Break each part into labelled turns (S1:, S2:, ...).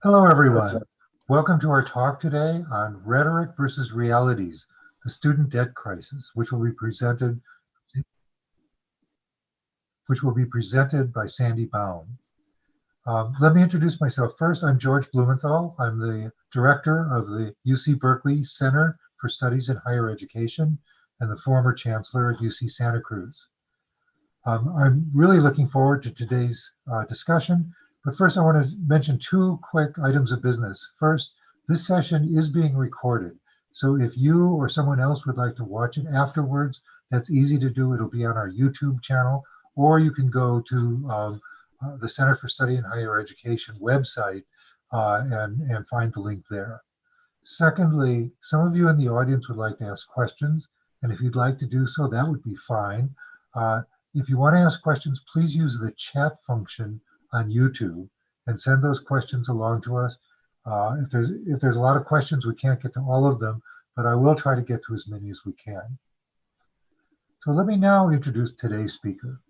S1: Hello, everyone. Welcome to our talk today on Rhetoric versus Realities, the Student Debt Crisis, which will be presented by Sandy Baum. Let me introduce myself first. I'm George Blumenthal. I'm the director of the UC Berkeley Center for Studies in Higher Education and the former chancellor at UC Santa Cruz. I'm really looking forward to today's discussion. But first, I want to mention two quick items of business. First, this session is being recorded. So if you or someone else would like to watch it afterwards, that's easy to do. It'll be on our YouTube channel, or you can go to the Center for Study in Higher Education website and find the link there. Secondly, some of you in the audience would like to ask questions, and if you'd like to do so, that would be fine. If you want to ask questions, please use the chat function on YouTube and send those questions along to us. If there's a lot of questions, we can't get to all of them, but I will try to get to as many as we can. So let me now introduce today's speaker.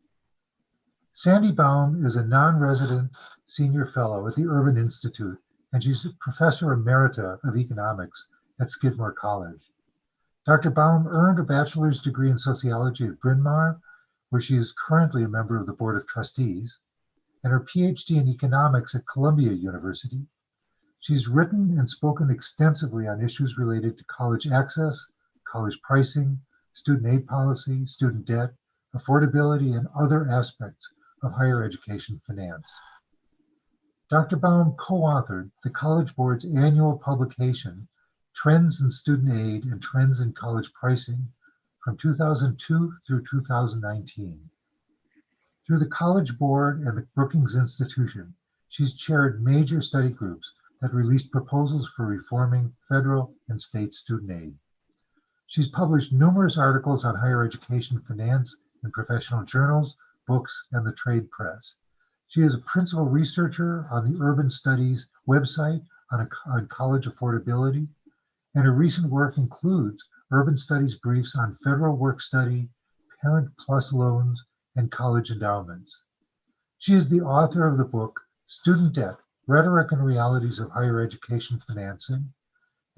S1: Sandy Baum is a non-resident senior fellow at the Urban Institute, and she's a professor emerita of economics at Skidmore College. Dr. Baum earned a bachelor's degree in sociology at Bryn Mawr, where she is currently a member of the Board of Trustees, and her PhD in economics at Columbia University. She's written and spoken extensively on issues related to college access, college pricing, student aid policy, student debt, affordability, and other aspects of higher education finance. Dr. Baum co-authored the College Board's annual publication, Trends in Student Aid and Trends in College Pricing, from 2002 through 2019. Through the College Board and the Brookings Institution, she's chaired major study groups that released proposals for reforming federal and state student aid. She's published numerous articles on higher education finance in professional journals, books, and the trade press. She is a principal researcher on the Urban Studies website on college affordability, and her recent work includes Urban Studies briefs on federal work study, Parent Plus loans, and college endowments. She is the author of the book, Student Debt, Rhetoric and Realities of Higher Education Financing,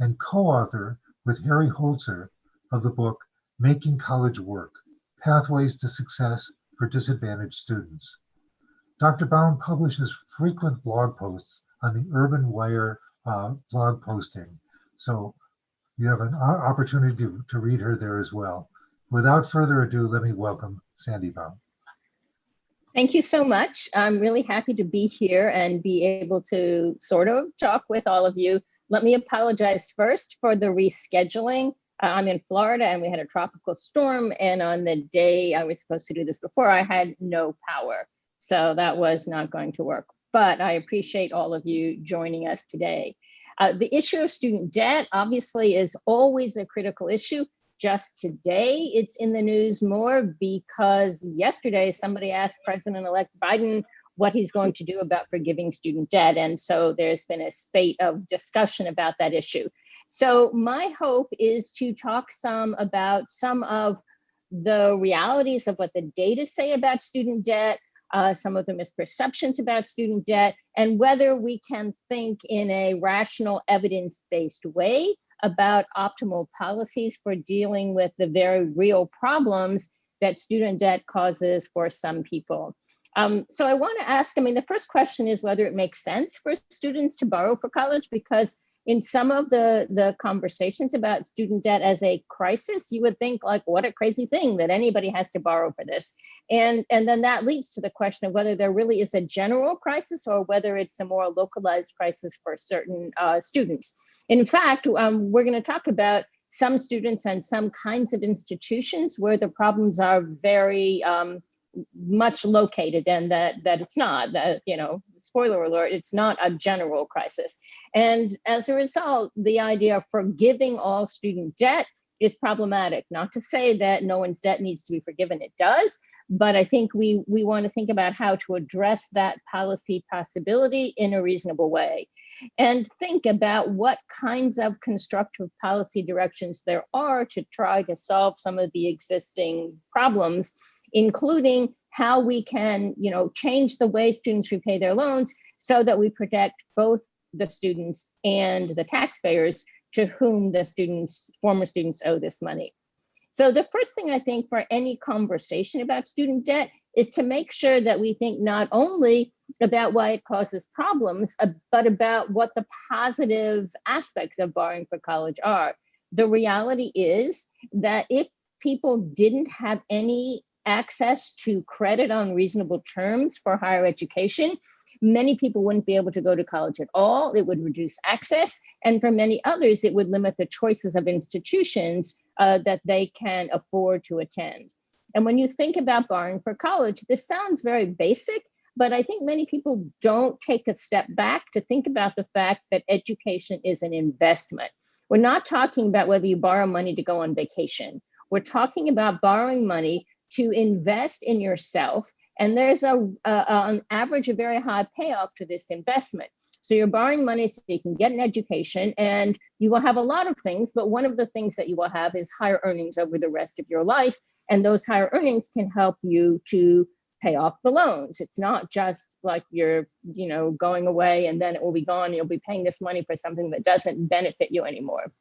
S1: and co-author with Harry Holzer of the book, Making College Work, Pathways to Success for Disadvantaged Students. Dr. Baum publishes frequent blog posts on the Urban Wire blog posting, so you have an opportunity to read her there as well. Without further ado, let me welcome Sandy Baum.
S2: Thank you so much. I'm really happy to be here and be able to sort of talk with all of you. Let me apologize first for the rescheduling. I'm in Florida and we had a tropical storm, and on the day I was supposed to do this before, I had no power. So that was not going to work, but I appreciate all of you joining us today. The issue of student debt obviously is always a critical issue. Just today, it's in the news more because yesterday somebody asked President-elect Biden what he's going to do about forgiving student debt. And so there's been a spate of discussion about that issue. So my hope is to talk some about some of the realities of what the data say about student debt, some of the misperceptions about student debt, and whether we can think in a rational, evidence-based way about optimal policies for dealing with the very real problems that student debt causes for some people. So I want to ask, the first question is whether it makes sense for students to borrow for college, because in some of the conversations about student debt as a crisis, you would think like, what a crazy thing that anybody has to borrow for this. And then that leads to the question of whether there really is a general crisis or whether it's a more localized crisis for certain students. In fact, we're going to talk about some students and some kinds of institutions where the problems are very much located, and that it's not, spoiler alert, it's not a general crisis. And as a result, the idea of forgiving all student debt is problematic. Not to say that no one's debt needs to be forgiven, it does, but I think we want to think about how to address that policy possibility in a reasonable way. And think about what kinds of constructive policy directions there are to try to solve some of the existing problems, including how we can, change the way students repay their loans so that we protect both the students and the taxpayers to whom the former students owe this money. So the first thing I think for any conversation about student debt is to make sure that we think not only about why it causes problems, but about what the positive aspects of borrowing for college are. The reality is that if people didn't have any access to credit on reasonable terms for higher education, many people wouldn't be able to go to college at all. It would reduce access. And for many others, it would limit the choices of institutions that they can afford to attend. And when you think about borrowing for college, this sounds very basic, but I think many people don't take a step back to think about the fact that education is an investment. We're not talking about whether you borrow money to go on vacation. We're talking about borrowing money to invest in yourself. And there's on average, a very high payoff to this investment. So you're borrowing money so you can get an education, and you will have a lot of things, but one of the things that you will have is higher earnings over the rest of your life. And those higher earnings can help you to pay off the loans. It's not just like you're, going away and then it will be gone. You'll be paying this money for something that doesn't benefit you anymore.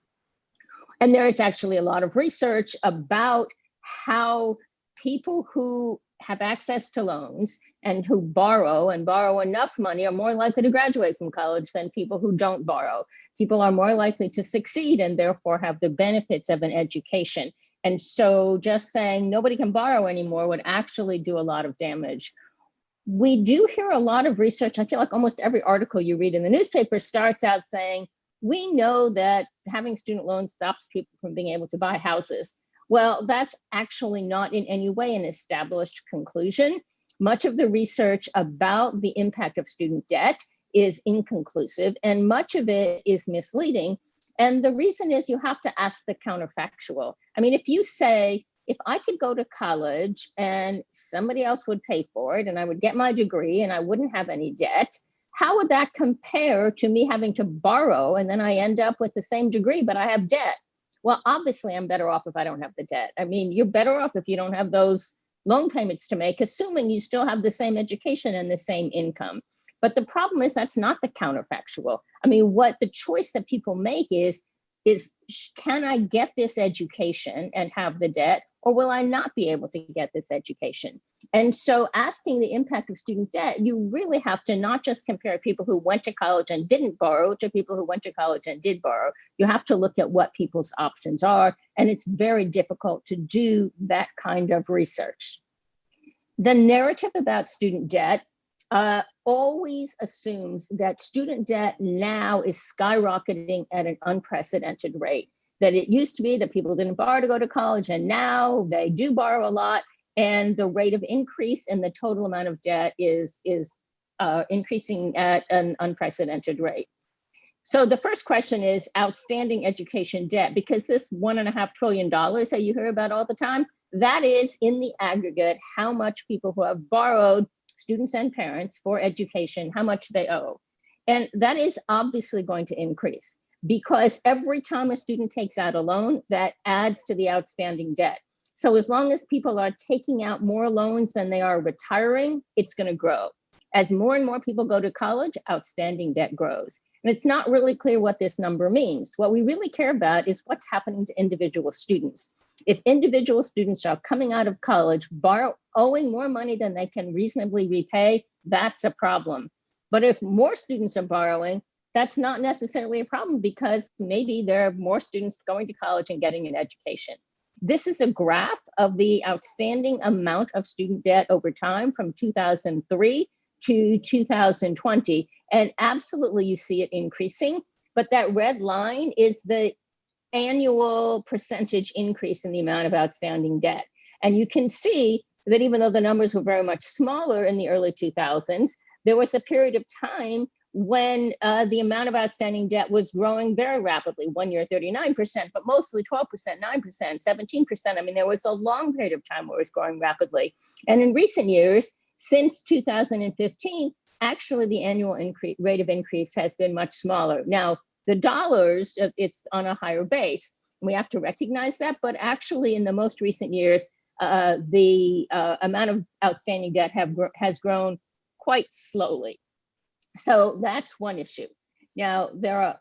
S2: And there is actually a lot of research about how people who have access to loans and who borrow enough money are more likely to graduate from college than people who don't borrow. People are more likely to succeed and therefore have the benefits of an education. And so just saying nobody can borrow anymore would actually do a lot of damage. We do hear a lot of research. I feel like almost every article you read in the newspaper starts out saying, we know that having student loans stops people from being able to buy houses. Well, that's actually not in any way an established conclusion. Much of the research about the impact of student debt is inconclusive, and much of it is misleading. And the reason is you have to ask the counterfactual. I mean, if you say, if I could go to college and somebody else would pay for it and I would get my degree and I wouldn't have any debt, how would that compare to me having to borrow and then I end up with the same degree, but I have debt? Well, obviously, I'm better off if I don't have the debt. I mean, you're better off if you don't have those loan payments to make, assuming you still have the same education and the same income. But the problem is that's not the counterfactual. I mean, what the choice that people make is can I get this education and have the debt, or will I not be able to get this education? And so asking the impact of student debt, you really have to not just compare people who went to college and didn't borrow to people who went to college and did borrow. You have to look at what people's options are, and it's very difficult to do that kind of research. The narrative about student debt always assumes that student debt now is skyrocketing at an unprecedented rate. That it used to be that people didn't borrow to go to college, and now they do borrow a lot, and the rate of increase in the total amount of debt is increasing at an unprecedented rate. So the first question is outstanding education debt, because this $1.5 trillion that you hear about all the time, that is in the aggregate how much people who have borrowed, students and parents, for education, how much they owe. And that is obviously going to increase, because every time a student takes out a loan, that adds to the outstanding debt. So as long as people are taking out more loans than they are retiring, it's going to grow. As more and more people go to college, outstanding debt grows. And it's not really clear what this number means. What we really care about is what's happening to individual students. If individual students are coming out of college, owing more money than they can reasonably repay, that's a problem. But if more students are borrowing, that's not necessarily a problem, because maybe there are more students going to college and getting an education. This is a graph of the outstanding amount of student debt over time from 2003 to 2020. And absolutely, you see it increasing. But that red line is the annual percentage increase in the amount of outstanding debt. And you can see that even though the numbers were very much smaller in the early 2000s, there was a period of time when the amount of outstanding debt was growing very rapidly. 1 year, 39%, but mostly 12%, 9%, 17%. I mean, there was a long period of time where it was growing rapidly. And in recent years, since 2015, actually the annual rate of increase has been much smaller. Now, the dollars, it's on a higher base. We have to recognize that, but actually in the most recent years, the amount of outstanding debt has grown quite slowly. So that's one issue. Now, there are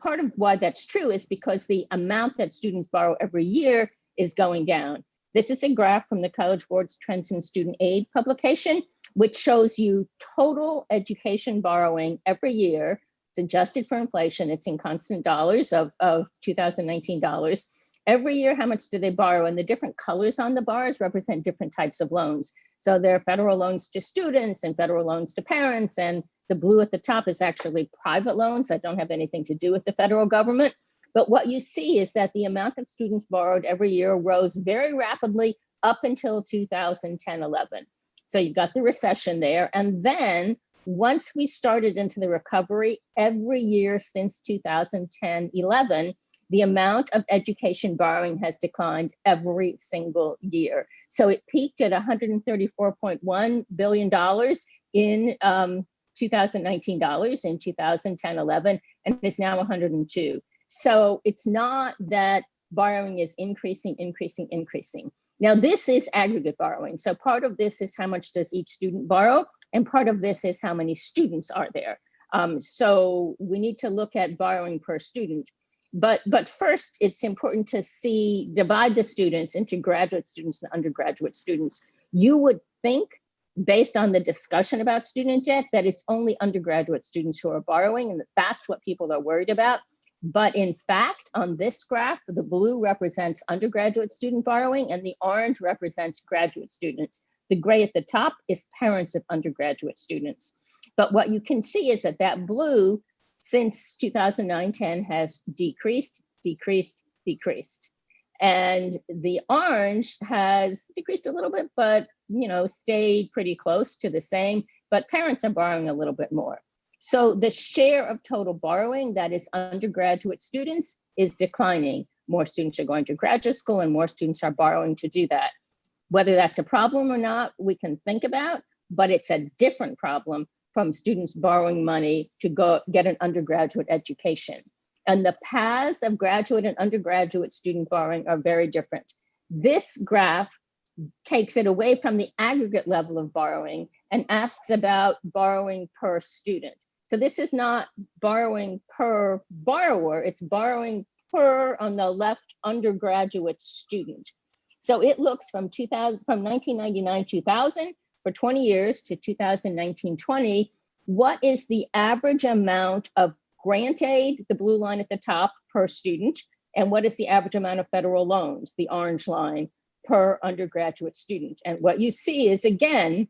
S2: part of why that's true is because the amount that students borrow every year is going down. This is a graph from the College Board's Trends in Student Aid publication, which shows you total education borrowing every year. It's adjusted for inflation. It's in constant dollars of 2019 dollars. Every year, how much do they borrow? And the different colors on the bars represent different types of loans. So there are federal loans to students and federal loans to parents, and the blue at the top is actually private loans that don't have anything to do with the federal government. But what you see is that the amount of students borrowed every year rose very rapidly up until 2010-11. So you've got the recession there. And then once we started into the recovery, every year since 2010-11, the amount of education borrowing has declined every single year. So it peaked at $134.1 billion in 2019 dollars in 2010-11, and is now 102. So it's not that borrowing is increasing. Now this is aggregate borrowing. So part of this is how much does each student borrow, and part of this is how many students are there. So we need to look at borrowing per student. But first, it's important to divide the students into graduate students and undergraduate students. You would think, based on the discussion about student debt, that it's only undergraduate students who are borrowing, and that's what people are worried about. But in fact, on this graph, the blue represents undergraduate student borrowing and the orange represents graduate students. The gray at the top is parents of undergraduate students. But what you can see is that blue, since 2009-10, has decreased. And the orange has decreased a little bit, but stayed pretty close to the same, but parents are borrowing a little bit more. So the share of total borrowing that is undergraduate students is declining. More students are going to graduate school and more students are borrowing to do that. Whether that's a problem or not, we can think about, but it's a different problem from students borrowing money to go get an undergraduate education. And the paths of graduate and undergraduate student borrowing are very different. This graph takes it away from the aggregate level of borrowing and asks about borrowing per student. So this is not borrowing per borrower, it's borrowing per, on the left, undergraduate student. So it looks from 1999-2000 for 20 years to 2019-20, what is the average amount of grant aid, the blue line at the top, per student, and what is the average amount of federal loans, the orange line, per undergraduate student. And what you see is, again,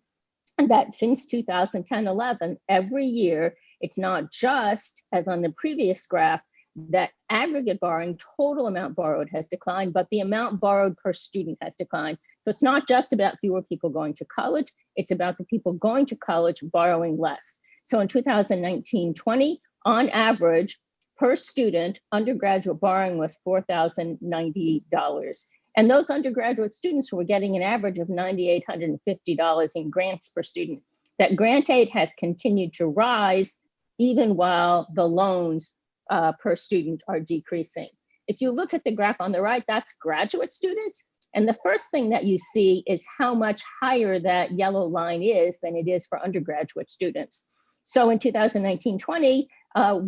S2: that since 2010-11, every year, it's not just, as on the previous graph, that aggregate borrowing, total amount borrowed has declined, but the amount borrowed per student has declined. So it's not just about fewer people going to college, it's about the people going to college borrowing less. So in 2019-20, on average, per student, undergraduate borrowing was $4,090. And those undergraduate students were getting an average of $9,850 in grants per student. That grant aid has continued to rise even while the loans per student are decreasing. If you look at the graph on the right, that's graduate students. And the first thing that you see is how much higher that yellow line is than it is for undergraduate students. So in 2019-20,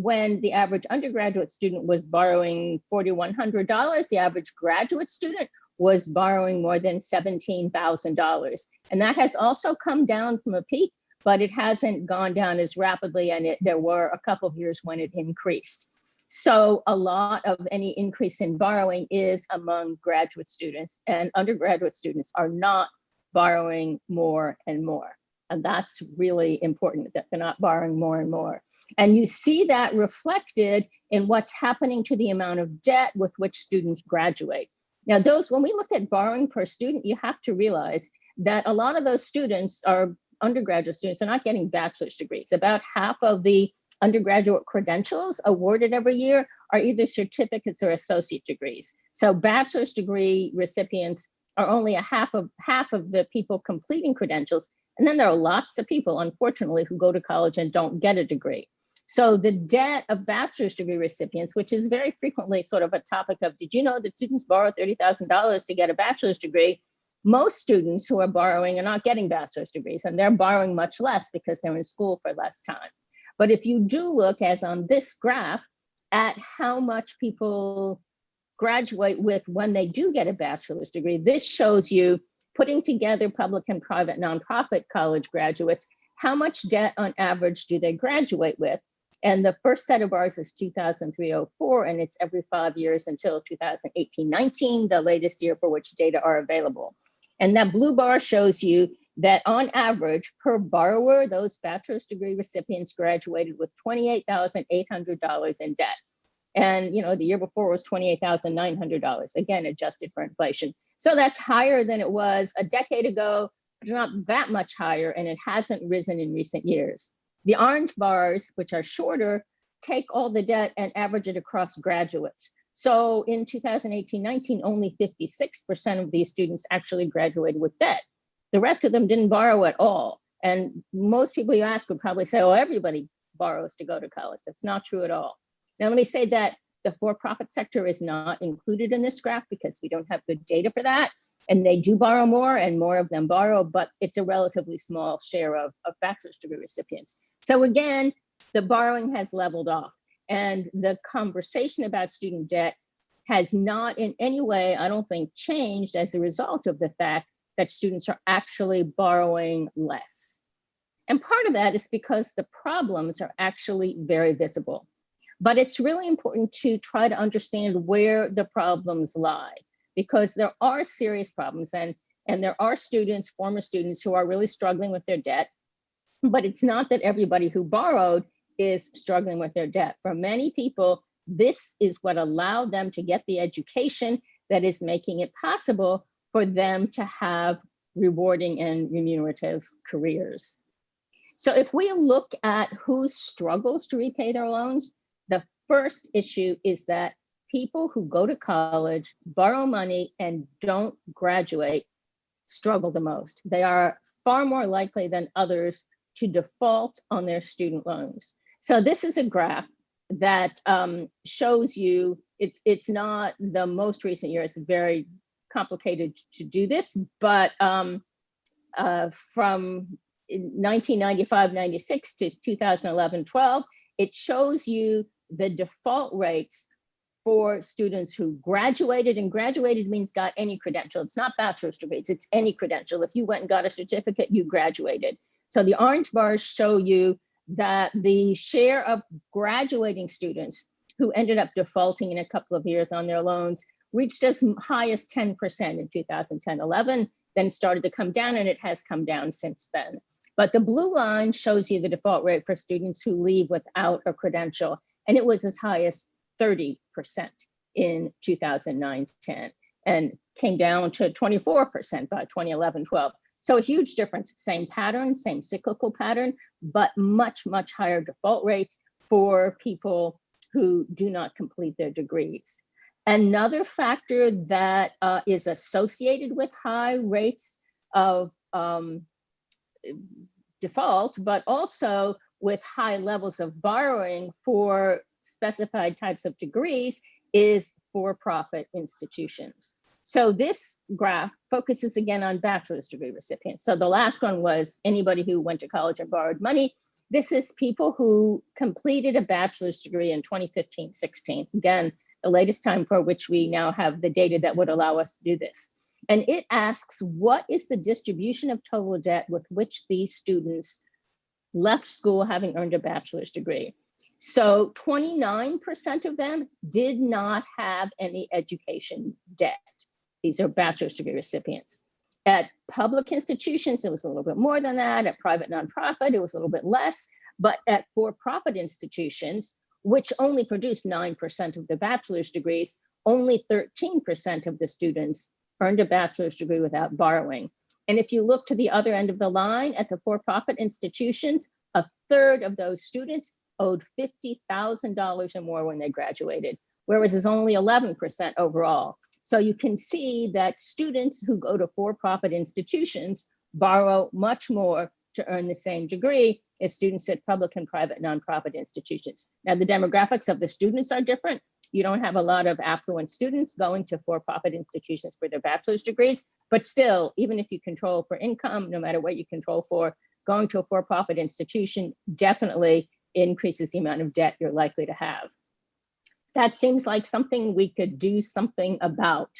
S2: when the average undergraduate student was borrowing $4,100, the average graduate student was borrowing more than $17,000. And that has also come down from a peak, but it hasn't gone down as rapidly, and there were a couple of years when it increased. So a lot of any increase in borrowing is among graduate students, and undergraduate students are not borrowing more and more. And that's really important, that they're not borrowing more and more. And you see that reflected in what's happening to the amount of debt with which students graduate. Now, when we look at borrowing per student, you have to realize that a lot of those students are undergraduate students. They're not getting bachelor's degrees. About half of the undergraduate credentials awarded every year are either certificates or associate degrees. So bachelor's degree recipients are only half of the people completing credentials. And then there are lots of people, unfortunately, who go to college and don't get a degree. So the debt of bachelor's degree recipients, which is very frequently sort of a topic of, did you know that students borrow $30,000 to get a bachelor's degree? Most students who are borrowing are not getting bachelor's degrees, and they're borrowing much less because they're in school for less time. But if you do look, as on this graph, at how much people graduate with when they do get a bachelor's degree, this shows you, putting together public and private nonprofit college graduates, how much debt on average do they graduate with? And the first set of bars is 2003-04, and it's every 5 years until 2018-19, the latest year for which data are available. And that blue bar shows you that on average per borrower, those bachelor's degree recipients graduated with $28,800 in debt. And the year before was $28,900, again, adjusted for inflation. So that's higher than it was a decade ago, but not that much higher, and it hasn't risen in recent years. The orange bars, which are shorter, take all the debt and average it across graduates. So in 2018-19, only 56% of these students actually graduated with debt. The rest of them didn't borrow at all. And most people you ask would probably say, oh, everybody borrows to go to college. That's not true at all. Now, let me say that the for-profit sector is not included in this graph because we don't have good data for that. And they do borrow more, and more of them borrow, but it's a relatively small share of bachelor's degree recipients. So again, the borrowing has leveled off, and the conversation about student debt has not in any way, I don't think, changed as a result of the fact that students are actually borrowing less. And part of that is because the problems are actually very visible. But it's really important to try to understand where the problems lie, because there are serious problems, and there are students, former students, who are really struggling with their debt. But it's not that everybody who borrowed is struggling with their debt. For many people, this is what allowed them to get the education that is making it possible for them to have rewarding and remunerative careers. So if we look at who struggles to repay their loans, the first issue is that people who go to college, borrow money, and don't graduate struggle the most. They are far more likely than others to default on their student loans. So this is a graph that shows you, it's not the most recent year, it's very complicated to do this, but from 1995-96 to 2011-12, it shows you the default rates for students who graduated, and graduated means got any credential. It's not bachelor's degrees, it's any credential. If you went and got a certificate, you graduated. So the orange bars show you that the share of graduating students who ended up defaulting in a couple of years on their loans reached as high as 10% in 2010-11, then started to come down, and it has come down since then. But the blue line shows you the default rate for students who leave without a credential, and it was as high as 30% in 2009-10, and came down to 24% by 2011-12. So a huge difference, same pattern, same cyclical pattern, but much, much higher default rates for people who do not complete their degrees. Another factor that is associated with high rates of default, but also with high levels of borrowing for specified types of degrees, is for-profit institutions. So this graph focuses again on bachelor's degree recipients. So the last one was anybody who went to college and borrowed money. This is people who completed a bachelor's degree in 2015-16. Again, the latest time for which we now have the data that would allow us to do this. And it asks, what is the distribution of total debt with which these students left school having earned a bachelor's degree? So 29% of them did not have any education debt. These are bachelor's degree recipients. At public institutions, it was a little bit more than that. At private nonprofit, it was a little bit less. But at for-profit institutions, which only produced 9% of the bachelor's degrees, only 13% of the students earned a bachelor's degree without borrowing. And if you look to the other end of the line at the for-profit institutions, a third of those students owed $50,000 or more when they graduated, whereas it's only 11% overall. So you can see that students who go to for-profit institutions borrow much more to earn the same degree as students at public and private nonprofit institutions. Now, the demographics of the students are different. You don't have a lot of affluent students going to for-profit institutions for their bachelor's degrees, But still, even if you control for income, no matter what you control for, going to a for-profit institution definitely increases the amount of debt you're likely to have. That seems like something we could do something about.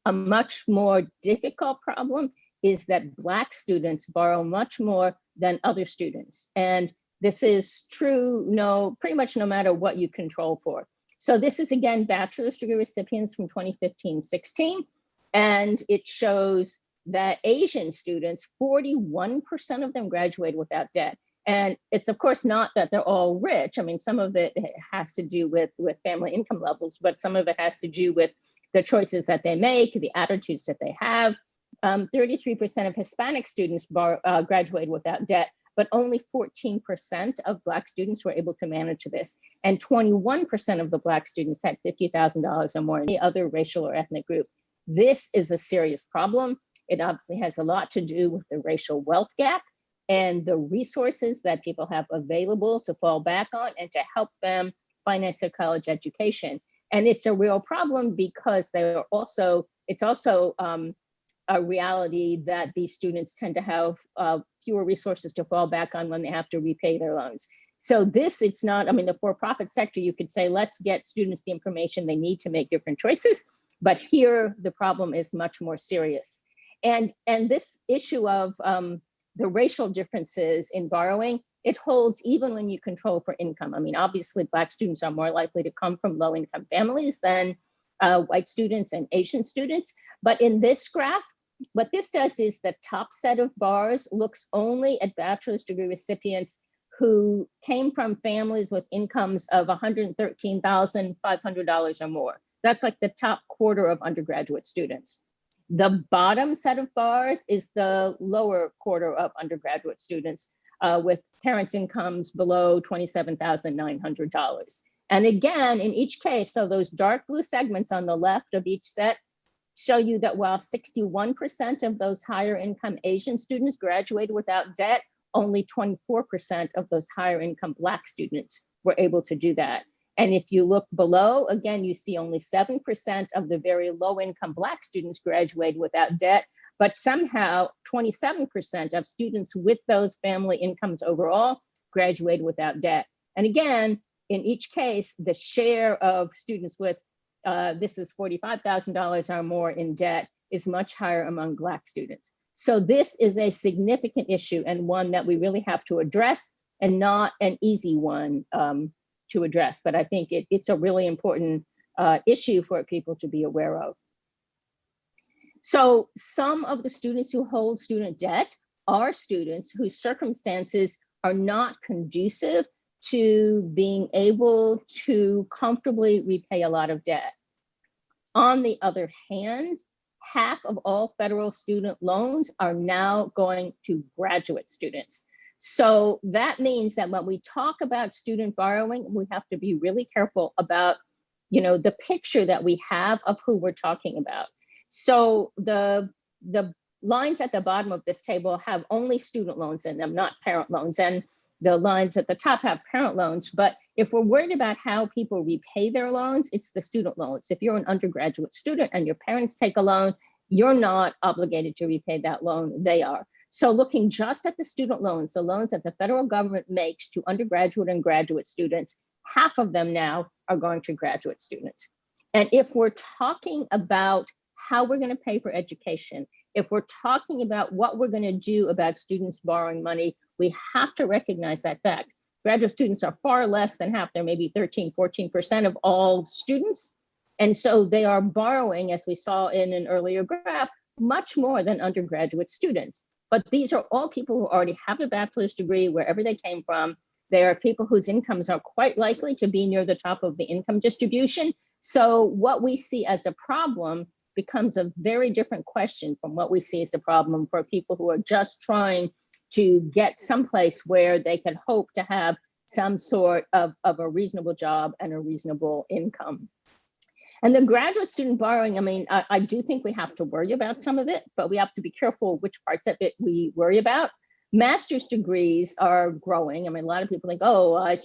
S2: A much more difficult problem is that Black students borrow much more than other students. And this is true, pretty much no matter what you control for. So this is, again, bachelor's degree recipients from 2015-16. And it shows that Asian students, 41% of them graduated without debt. And it's, of course, not that they're all rich. I mean, some of it has to do with family income levels, but some of it has to do with the choices that they make, the attitudes that they have. 33% of Hispanic students graduated without debt, but only 14% of Black students were able to manage this. And 21% of the Black students had $50,000 or more in any other racial or ethnic group. This is a serious problem. It obviously has a lot to do with the racial wealth gap and the resources that people have available to fall back on and to help them finance their college education. And it's a real problem because it's also a reality that these students tend to have fewer resources to fall back on when they have to repay their loans. So it's not, I mean, the for-profit sector, you could say, let's get students the information they need to make different choices. But here, the problem is much more serious. And this issue of the racial differences in borrowing, it holds even when you control for income. I mean, obviously, Black students are more likely to come from low-income families than white students and Asian students. But in this graph, what this does is the top set of bars looks only at bachelor's degree recipients who came from families with incomes of $113,500 or more. That's like the top quarter of undergraduate students. The bottom set of bars is the lower quarter of undergraduate students with parents' incomes below $27,900. And again, in each case, so those dark blue segments on the left of each set show you that while 61% of those higher income Asian students graduated without debt, only 24% of those higher income Black students were able to do that. And if you look below, again, you see only 7% of the very low income Black students graduated without debt, but somehow 27% of students with those family incomes overall graduated without debt. And again, in each case, the share of students with this is $45,000 or more in debt is much higher among Black students. So this is a significant issue and one that we really have to address, and not an easy one to address. But I think it's a really important issue for people to be aware of. So some of the students who hold student debt are students whose circumstances are not conducive to being able to comfortably repay a lot of debt. On the other hand, half of all federal student loans are now going to graduate students. So that means that when we talk about student borrowing, we have to be really careful about, the picture that we have of who we're talking about. So the lines at the bottom of this table have only student loans in them, not parent loans. And the lines at the top have parent loans. But if we're worried about how people repay their loans, it's the student loans. If you're an undergraduate student and your parents take a loan, you're not obligated to repay that loan, they are. So looking just at the student loans, the loans that the federal government makes to undergraduate and graduate students, half of them now are going to graduate students. And if we're talking about how we're going to pay for education, if we're talking about what we're going to do about students borrowing money, we have to recognize that fact. Graduate students are far less than half. They're maybe 13-14% of all students. And so they are borrowing, as we saw in an earlier graph, much more than undergraduate students. But these are all people who already have a bachelor's degree wherever they came from. They are people whose incomes are quite likely to be near the top of the income distribution. So what we see as a problem becomes a very different question from what we see as a problem for people who are just trying to get someplace where they can hope to have some sort of a reasonable job and a reasonable income. And the graduate student borrowing, I mean, I do think we have to worry about some of it, but we have to be careful which parts of it we worry about. Master's degrees are growing. I mean, a lot of people think, oh, I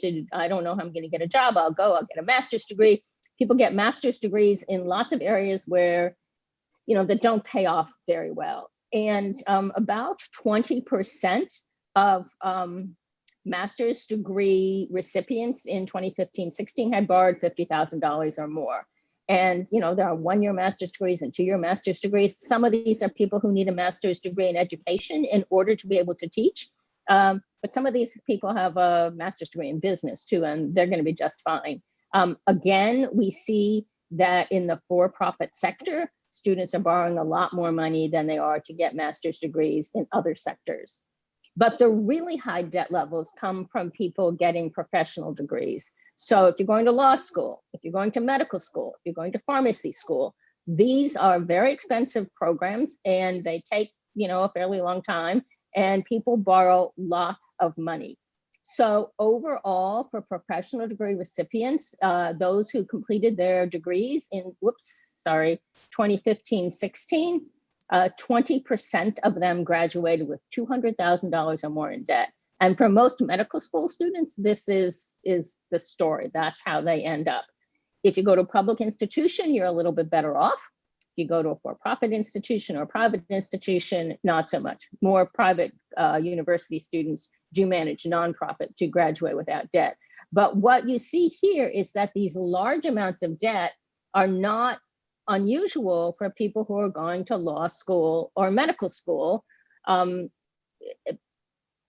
S2: don't know how I'm going to get a job. I'll get a master's degree. People get master's degrees in lots of areas where, that don't pay off very well. And about 20% of master's degree recipients in 2015-16 had borrowed $50,000 or more. And there are one-year master's degrees and two-year master's degrees. Some of these are people who need a master's degree in education in order to be able to teach. But some of these people have a master's degree in business too, and they're going to be just fine. Again, we see that in the for-profit sector, students are borrowing a lot more money than they are to get master's degrees in other sectors. But the really high debt levels come from people getting professional degrees. So if you're going to law school, if you're going to medical school, if you're going to pharmacy school, these are very expensive programs and they take, a fairly long time, and people borrow lots of money. So overall, for professional degree recipients, those who completed their degrees in, 2015-16, 20% of them graduated with $200,000 or more in debt. And for most medical school students, this is the story. That's how they end up. If you go to a public institution, you're a little bit better off. If you go to a for-profit institution or a private institution, not so much. More private university students do manage nonprofit to graduate without debt. But what you see here is that these large amounts of debt are not unusual for people who are going to law school or medical school.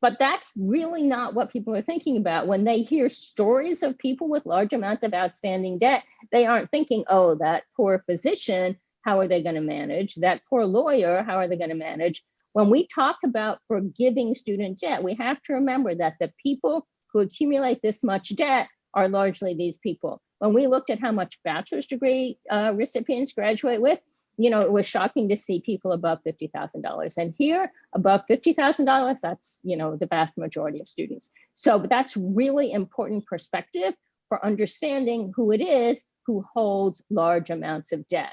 S2: But that's really not what people are thinking about. When they hear stories of people with large amounts of outstanding debt, they aren't thinking, oh, that poor physician, how are they going to manage? That poor lawyer, how are they going to manage? When we talk about forgiving student debt, we have to remember that the people who accumulate this much debt are largely these people. When we looked at how much bachelor's degree recipients graduate with, it was shocking to see people above $50,000. And here, above $50,000, that's, the vast majority of students. So that's really important perspective for understanding who it is who holds large amounts of debt.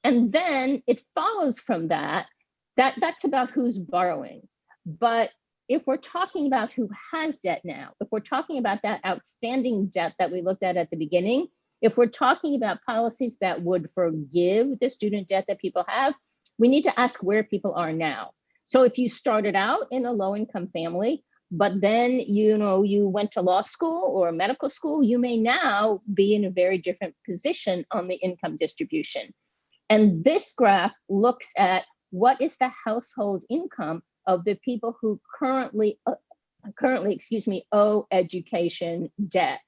S2: And then it follows from that's about who's borrowing. But if we're talking about who has debt now, if we're talking about that outstanding debt that we looked at the beginning, if we're talking about policies that would forgive the student debt that people have, we need to ask where people are now. So if you started out in a low-income family, but then, you went to law school or medical school, you may now be in a very different position on the income distribution. And this graph looks at what is the household income of the people who currently owe education debt.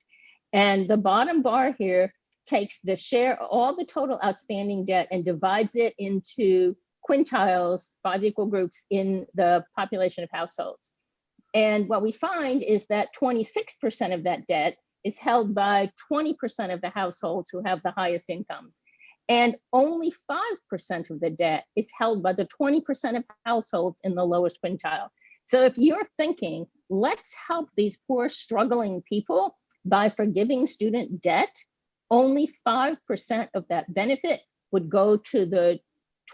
S2: And the bottom bar here takes the share, all the total outstanding debt, and divides it into quintiles, 5 equal groups in the population of households. And what we find is that 26% of that debt is held by 20% of the households who have the highest incomes. And only 5% of the debt is held by the 20% of households in the lowest quintile. So if you're thinking, let's help these poor, struggling people by forgiving student debt, only 5% of that benefit would go to the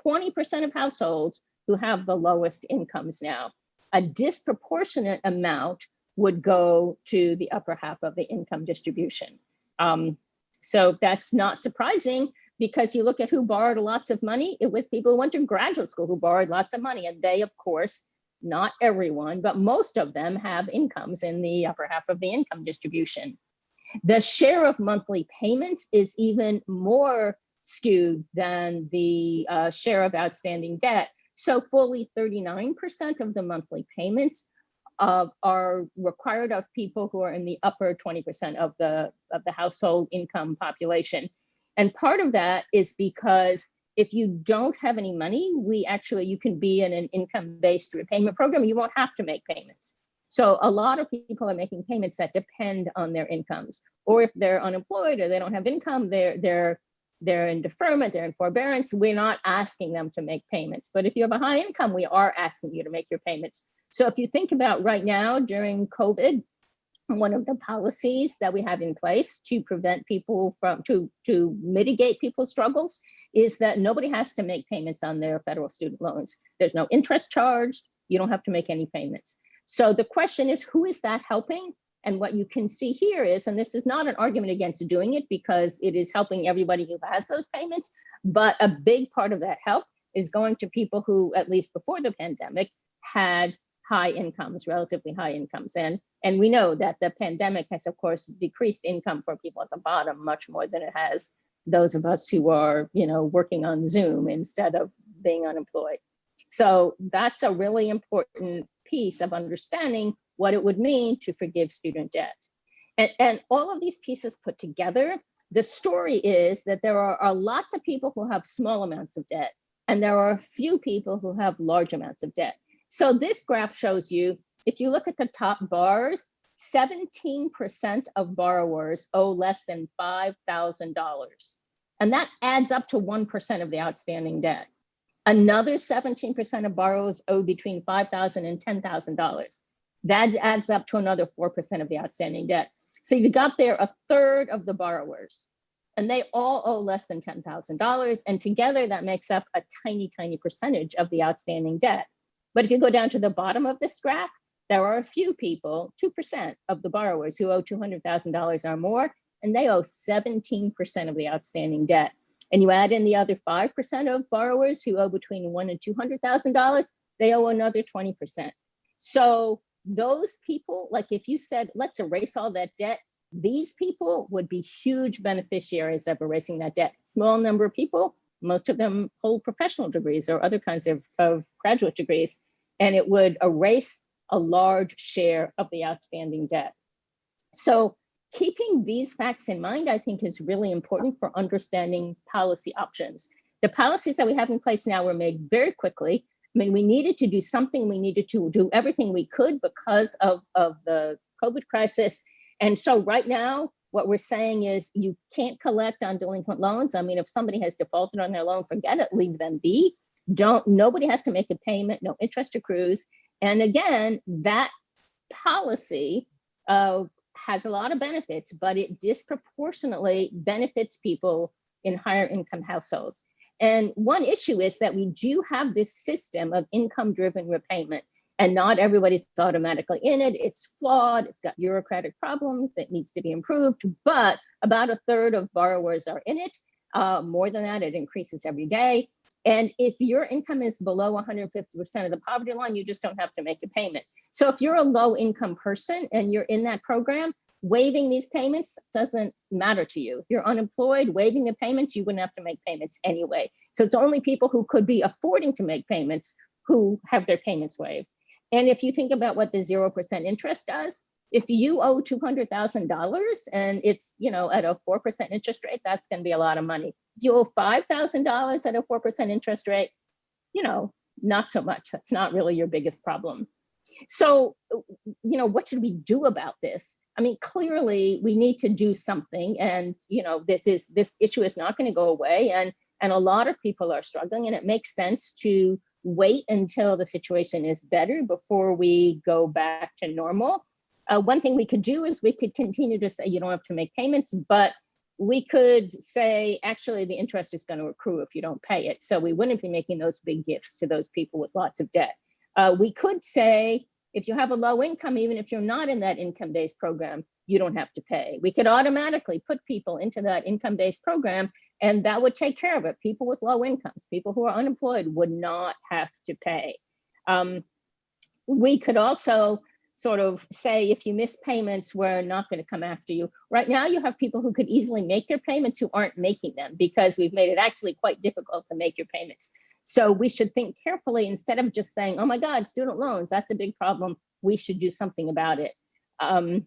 S2: 20% of households who have the lowest incomes now. A disproportionate amount would go to the upper half of the income distribution. So that's not surprising, because you look at who borrowed lots of money, it was people who went to graduate school who borrowed lots of money. And they, of course, not everyone, but most of them have incomes in the upper half of the income distribution. The share of monthly payments is even more skewed than the share of outstanding debt. So fully 39% of the monthly payments are required of people who are in the upper 20% of the household income population. And part of that is because if you don't have any money, you can be in an income-based repayment program. You won't have to make payments. So a lot of people are making payments that depend on their incomes, or if they're unemployed or they don't have income, they're in deferment, they're in forbearance. We're not asking them to make payments. But if you have a high income, we are asking you to make your payments. So if you think about right now during COVID, one of the policies that we have in place to prevent people to mitigate people's struggles is that nobody has to make payments on their federal student loans. There's no interest charged. You don't have to make any payments. So the question is, who is that helping? And what you can see here is, and this is not an argument against doing it because it is helping everybody who has those payments, but a big part of that help is going to people who, at least before the pandemic, had high incomes, relatively high incomes. And we know that the pandemic has, of course, decreased income for people at the bottom much more than it has those of us who are, working on Zoom instead of being unemployed. So that's a really important piece of understanding what it would mean to forgive student debt. And all of these pieces put together, the story is that there are lots of people who have small amounts of debt, and there are a few people who have large amounts of debt. So this graph shows you, if you look at the top bars, 17% of borrowers owe less than $5,000. And that adds up to 1% of the outstanding debt. Another 17% of borrowers owe between $5,000 and $10,000. That adds up to another 4% of the outstanding debt. So you got there a third of the borrowers, and they all owe less than $10,000. And together that makes up a tiny, tiny percentage of the outstanding debt. But if you go down to the bottom of this graph, there are a few people, 2% of the borrowers who owe $200,000 or more, and they owe 17% of the outstanding debt. And you add in the other 5% of borrowers who owe between $100,000 and $200,000, they owe another 20%. So those people, like if you said, let's erase all that debt, these people would be huge beneficiaries of erasing that debt. Small number of people, most of them hold professional degrees or other kinds of graduate degrees, and it would erase a large share of the outstanding debt. So keeping these facts in mind, I think, is really important for understanding policy options. The policies that we have in place now were made very quickly. I mean, we needed to do something. We needed to do everything we could because of the COVID crisis. And so right now, what we're saying is you can't collect on delinquent loans. I mean, if somebody has defaulted on their loan, forget it, leave them be. Nobody has to make a payment, no interest accrues. And again, that policy has a lot of benefits, but it disproportionately benefits people in higher income households. And one issue is that we do have this system of income-driven repayment, and not everybody's automatically in it. It's flawed, it's got bureaucratic problems, it needs to be improved, but about a third of borrowers are in it. More than that, it increases every day. And if your income is below 150% of the poverty line, you just don't have to make a payment. So if you're a low income person and you're in that program, waiving these payments doesn't matter to you. If you're unemployed, waiving the payments, you wouldn't have to make payments anyway. So it's only people who could be affording to make payments who have their payments waived. And if you think about what the 0% interest does, if you owe $200,000 and it's, at a 4% interest rate, that's going to be a lot of money. If you owe $5,000 at a 4% interest rate, not so much. That's not really your biggest problem. So, what should we do about this? I mean, clearly we need to do something, and this issue is not going to go away, and a lot of people are struggling, and it makes sense to wait until the situation is better before we go back to normal. One thing we could do is we could continue to say you don't have to make payments, but we could say actually the interest is going to accrue if you don't pay it. So we wouldn't be making those big gifts to those people with lots of debt. We could say if you have a low income, even if you're not in that income-based program, you don't have to pay. We could automatically put people into that income-based program, and that would take care of it. People with low incomes, people who are unemployed would not have to pay. We could also sort of say, if you miss payments, we're not going to come after you. Right now, you have people who could easily make their payments who aren't making them because we've made it actually quite difficult to make your payments. So we should think carefully instead of just saying, oh my God, student loans, that's a big problem. We should do something about it. And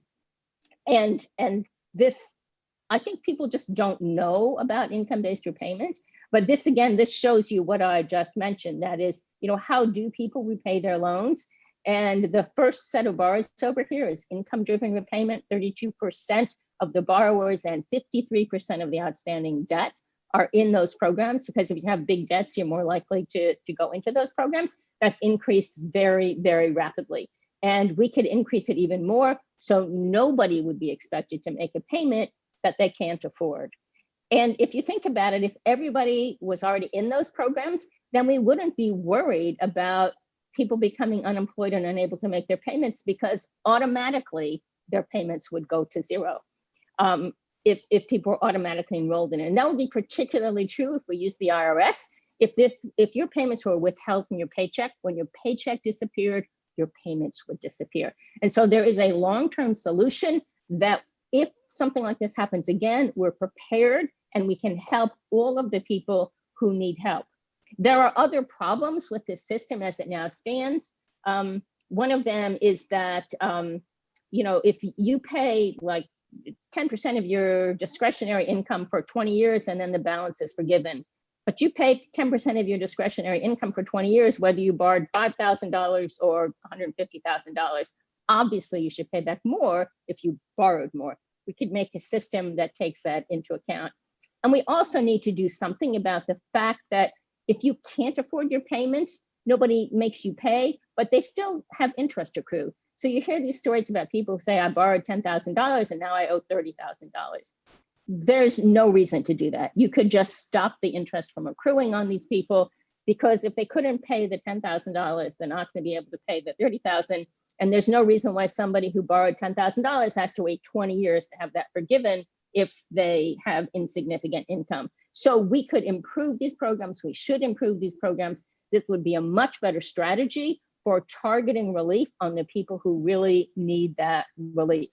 S2: this, I think people just don't know about income-based repayment. But this, again, this shows you what I just mentioned. That is, how do people repay their loans? And the first set of bars over here is income-driven repayment. 32% of the borrowers and 53% of the outstanding debt are in those programs, because if you have big debts, you're more likely to go into those programs. That's increased very, very rapidly. And we could increase it even more, so nobody would be expected to make a payment that they can't afford. And if you think about it, if everybody was already in those programs, then we wouldn't be worried about people becoming unemployed and unable to make their payments, because automatically their payments would go to zero. If people are automatically enrolled in it. And that would be particularly true if we use the IRS. If your payments were withheld from your paycheck, when your paycheck disappeared, your payments would disappear. And so there is a long-term solution that if something like this happens again, we're prepared and we can help all of the people who need help. There are other problems with this system as it now stands. One of them is that, if you pay like 10% of your discretionary income for 20 years and then the balance is forgiven, but you pay 10% of your discretionary income for 20 years, whether you borrowed $5,000 or $150,000, obviously you should pay back more if you borrowed more. We could make a system that takes that into account. And we also need to do something about the fact that if you can't afford your payments, nobody makes you pay, but they still have interest accrue. So you hear these stories about people who say, I borrowed $10,000 and now I owe $30,000. There's no reason to do that. You could just stop the interest from accruing on these people, because if they couldn't pay the $10,000, they're not going to be able to pay the $30,000. And there's no reason why somebody who borrowed $10,000 has to wait 20 years to have that forgiven if they have insignificant income. So we could improve these programs. We should improve these programs. This would be a much better strategy for targeting relief on the people who really need that relief.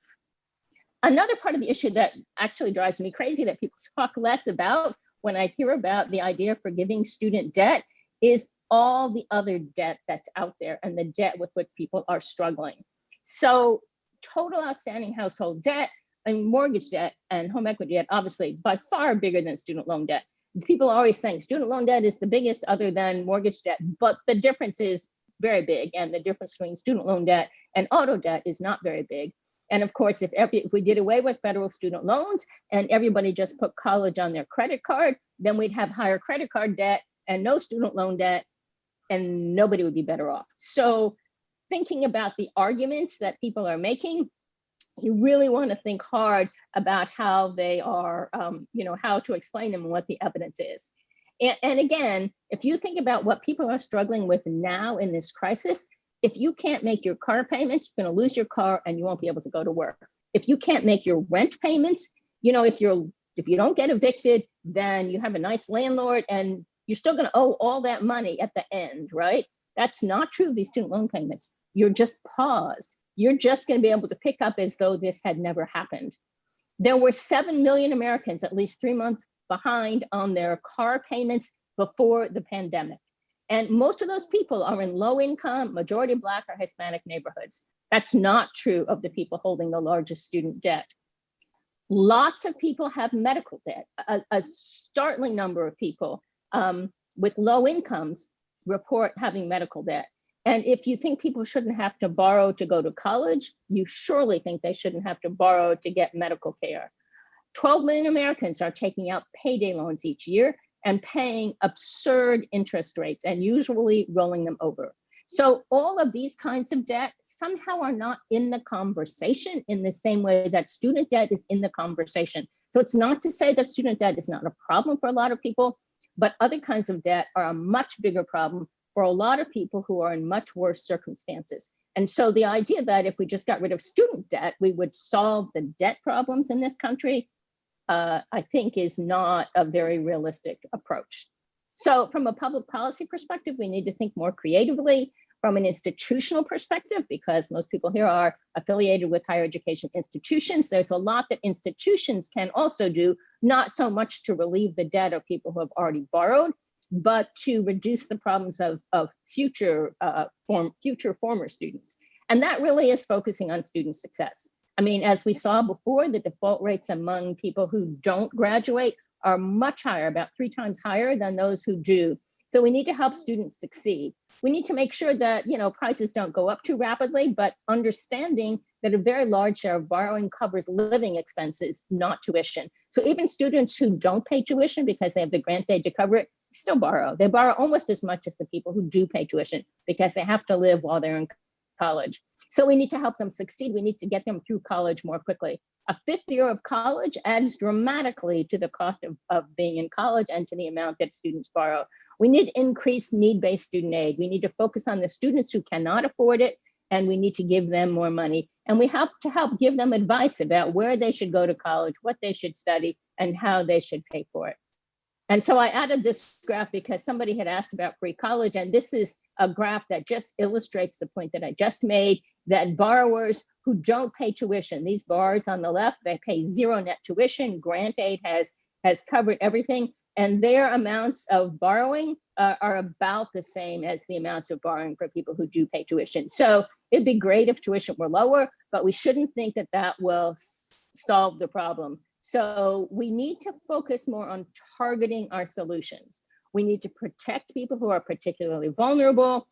S2: Another part of the issue that actually drives me crazy that people talk less about when I hear about the idea of forgiving student debt is all the other debt that's out there and the debt with which people are struggling. So total outstanding household debt and mortgage debt and home equity debt, obviously by far bigger than student loan debt. People are always saying student loan debt is the biggest other than mortgage debt, but the difference is very big. And the difference between student loan debt and auto debt is not very big. And of course, if we did away with federal student loans and everybody just put college on their credit card, then we'd have higher credit card debt and no student loan debt, and nobody would be better off. So thinking about the arguments that people are making, you really want to think hard about how they are, how to explain them and what the evidence is. And again, if you think about what people are struggling with now in this crisis, if you can't make your car payments, you're going to lose your car and you won't be able to go to work. If you can't make your rent payments, if you don't get evicted, then you have a nice landlord and you're still going to owe all that money at the end, right? That's not true of these student loan payments. You're just paused. You're just going to be able to pick up as though this had never happened. There were 7 million Americans at least 3 months behind on their car payments before the pandemic. And most of those people are in low income, majority Black or Hispanic neighborhoods. That's not true of the people holding the largest student debt. Lots of people have medical debt. A startling number of people with low incomes report having medical debt. And if you think people shouldn't have to borrow to go to college, you surely think they shouldn't have to borrow to get medical care. 12 million Americans are taking out payday loans each year and paying absurd interest rates and usually rolling them over. So all of these kinds of debt somehow are not in the conversation in the same way that student debt is in the conversation. So it's not to say that student debt is not a problem for a lot of people, but other kinds of debt are a much bigger problem for a lot of people who are in much worse circumstances. And so the idea that if we just got rid of student debt, we would solve the debt problems in this country, I think is not a very realistic approach. So from a public policy perspective, we need to think more creatively. From an institutional perspective, because most people here are affiliated with higher education institutions, there's a lot that institutions can also do, not so much to relieve the debt of people who have already borrowed, but to reduce the problems of future former students. And that really is focusing on student success. I mean, as we saw before, the default rates among people who don't graduate are much higher, about 3 times higher than those who do. So we need to help students succeed. We need to make sure that, prices don't go up too rapidly, but understanding that a very large share of borrowing covers living expenses, not tuition. So even students who don't pay tuition because they have the grant aid to cover it, still borrow. They borrow almost as much as the people who do pay tuition because they have to live while they're in college. So we need to help them succeed. We need to get them through college more quickly. A 5th year of college adds dramatically to the cost of being in college and to the amount that students borrow. We need increased need-based student aid. We need to focus on the students who cannot afford it and we need to give them more money. And we have to help give them advice about where they should go to college, what they should study, and how they should pay for it. And so I added this graph because somebody had asked about free college, and this is a graph that just illustrates the point that I just made, that borrowers who don't pay tuition, these borrowers on the left, they pay zero net tuition, grant aid has covered everything, and their amounts of borrowing are about the same as the amounts of borrowing for people who do pay tuition. So it'd be great if tuition were lower, but we shouldn't think that that will solve the problem. So we need to focus more on targeting our solutions. We need to protect people who are particularly vulnerable.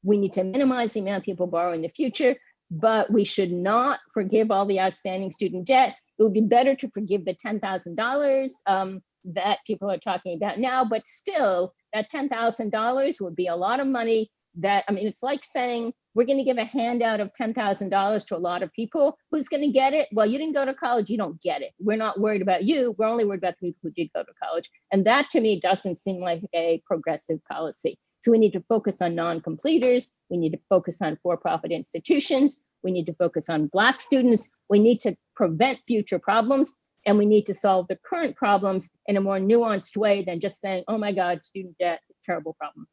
S2: We need to minimize the amount of people borrow in the future, but we should not forgive all the outstanding student debt. It would be better to forgive the $10,000 that people are talking about now, but still that $10,000 would be a lot of money that, I mean, it's like saying, we're going to give a handout of $10,000 to a lot of people. Who's going to get it? Well, you didn't go to college, you don't get it. We're not worried about you. We're only worried about the people who did go to college. And that to me doesn't seem like a progressive policy. So we need to focus on non-completers. We need to focus on for-profit institutions. We need to focus on Black students. We need to prevent future problems. And we need to solve the current problems in a more nuanced way than just saying, oh my God, student debt, terrible problem.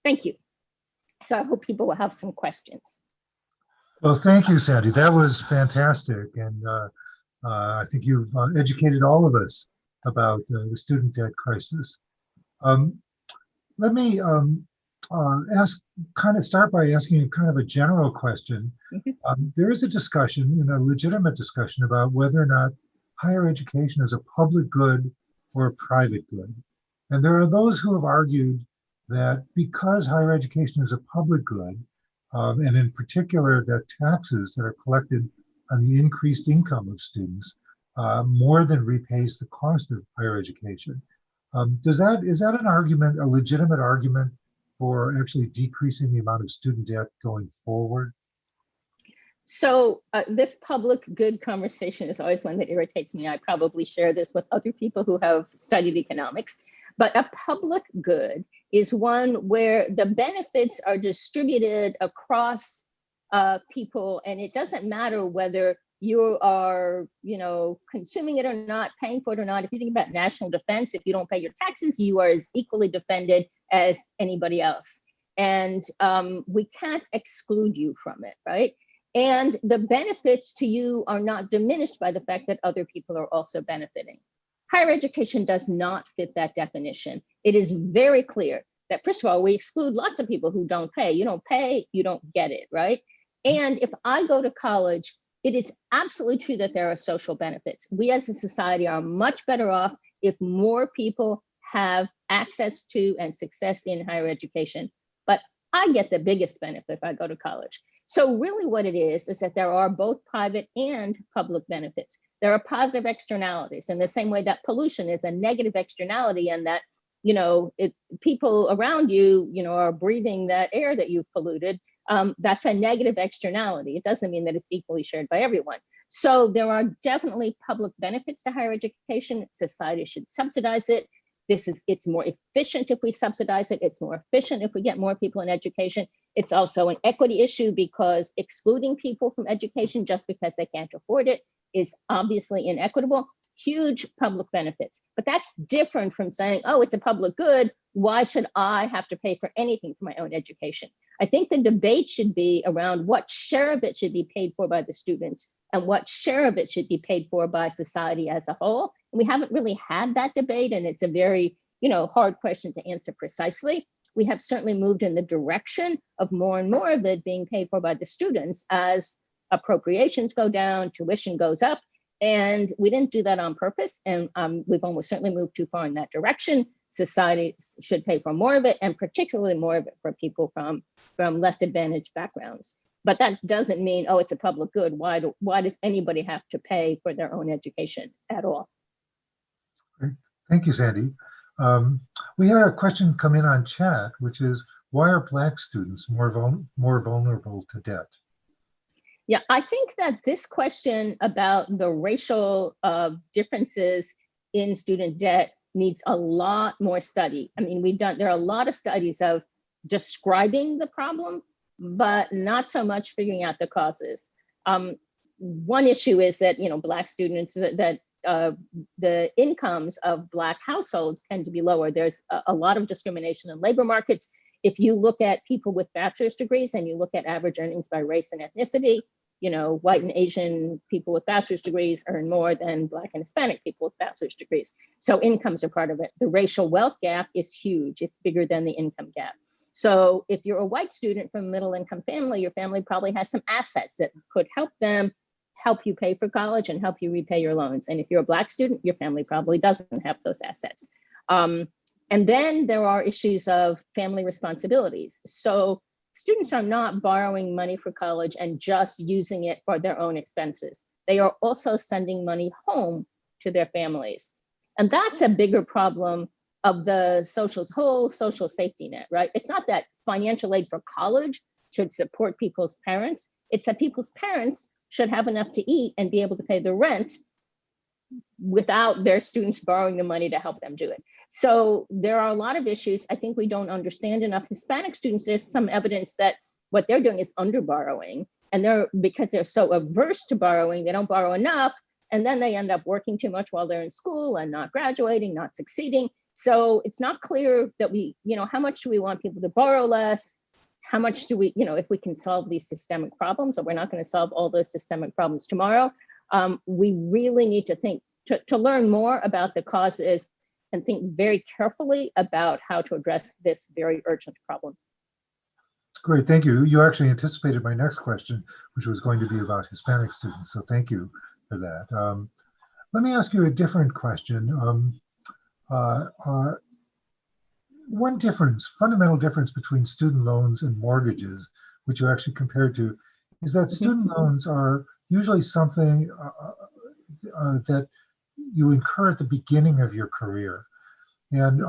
S2: Thank you. So I hope people will have some questions.
S1: Well, thank you, Sandy. That was fantastic. And I think you've educated all of us about the student debt crisis. Let me start by asking kind of a general question. There is a discussion, a legitimate discussion, about whether or not higher education is a public good or a private good. And there are those who have argued that because higher education is a public good, and in particular that taxes that are collected on the increased income of students more than repays the cost of higher education. Is that an argument, a legitimate argument for actually decreasing the amount of student debt going forward?
S2: So this public good conversation is always one that irritates me. I probably share this with other people who have studied economics. But a public good is one where the benefits are distributed across people, and it doesn't matter whether you are, consuming it or not, paying for it or not. If you think about national defense, if you don't pay your taxes, you are as equally defended as anybody else. And we can't exclude you from it, right? And the benefits to you are not diminished by the fact that other people are also benefiting. Higher education does not fit that definition. It is very clear that, first of all, we exclude lots of people who don't pay. You don't pay, you don't get it, right? And if I go to college, it is absolutely true that there are social benefits. We as a society are much better off if more people have access to and success in higher education. But I get the biggest benefit if I go to college. So really what it is that there are both private and public benefits. There are positive externalities in the same way that pollution is a negative externality, and that, people around you, are breathing that air that you've polluted. That's a negative externality. It doesn't mean that it's equally shared by everyone. So there are definitely public benefits to higher education. Society should subsidize it. It's more efficient if we subsidize it. It's more efficient if we get more people in education. It's also an equity issue because excluding people from education just because they can't afford it is obviously inequitable. Huge public benefits. But that's different from saying, oh, it's a public good. Why should I have to pay for anything for my own education? I think the debate should be around what share of it should be paid for by the students and what share of it should be paid for by society as a whole. And we haven't really had that debate, and it's a very, hard question to answer precisely. We have certainly moved in the direction of more and more of it being paid for by the students as appropriations go down, tuition goes up, and we didn't do that on purpose. And we've almost certainly moved too far in that direction. Society should pay for more of it, and particularly more of it for people from less advantaged backgrounds. But that doesn't mean, oh, it's a public good. Why does anybody have to pay for their own education at all?
S1: Great. Thank you, Sandy. We had a question come in on chat, which is, why are Black students more vulnerable to debt?
S2: Yeah, I think that this question about the racial differences in student debt needs a lot more study. I mean, there are a lot of studies of describing the problem, but not so much figuring out the causes. One issue is that, Black students, that the incomes of Black households tend to be lower. There's a lot of discrimination in labor markets. If you look at people with bachelor's degrees and you look at average earnings by race and ethnicity, white and Asian people with bachelor's degrees earn more than Black and Hispanic people with bachelor's degrees. So incomes are part of it. The racial wealth gap is huge. It's bigger than the income gap. So if you're a white student from a middle income family, your family probably has some assets that could help you pay for college and help you repay your loans. And if you're a Black student, your family probably doesn't have those assets. And then there are issues of family responsibilities. So students are not borrowing money for college and just using it for their own expenses. They are also sending money home to their families. And that's a bigger problem of the whole social safety net, right? It's not that financial aid for college should support people's parents. It's that people's parents should have enough to eat and be able to pay the rent without their students borrowing the money to help them do it. So there are a lot of issues. I think we don't understand enough. Hispanic students, there's some evidence that what they're doing is under borrowing, and because they're so averse to borrowing, they don't borrow enough, and then they end up working too much while they're in school and not graduating, not succeeding. So it's not clear that how much do we want people to borrow less? How much do we, if we can solve these systemic problems, or we're not going to solve all those systemic problems tomorrow. We really need to think, to learn more about the causes and think very carefully about how to address this very urgent problem.
S1: Great, thank you. You actually anticipated my next question, which was going to be about Hispanic students. So thank you for that. Let me ask you a different question. One fundamental difference between student loans and mortgages, which you actually compared to, is that student loans are usually something that you incur at the beginning of your career. And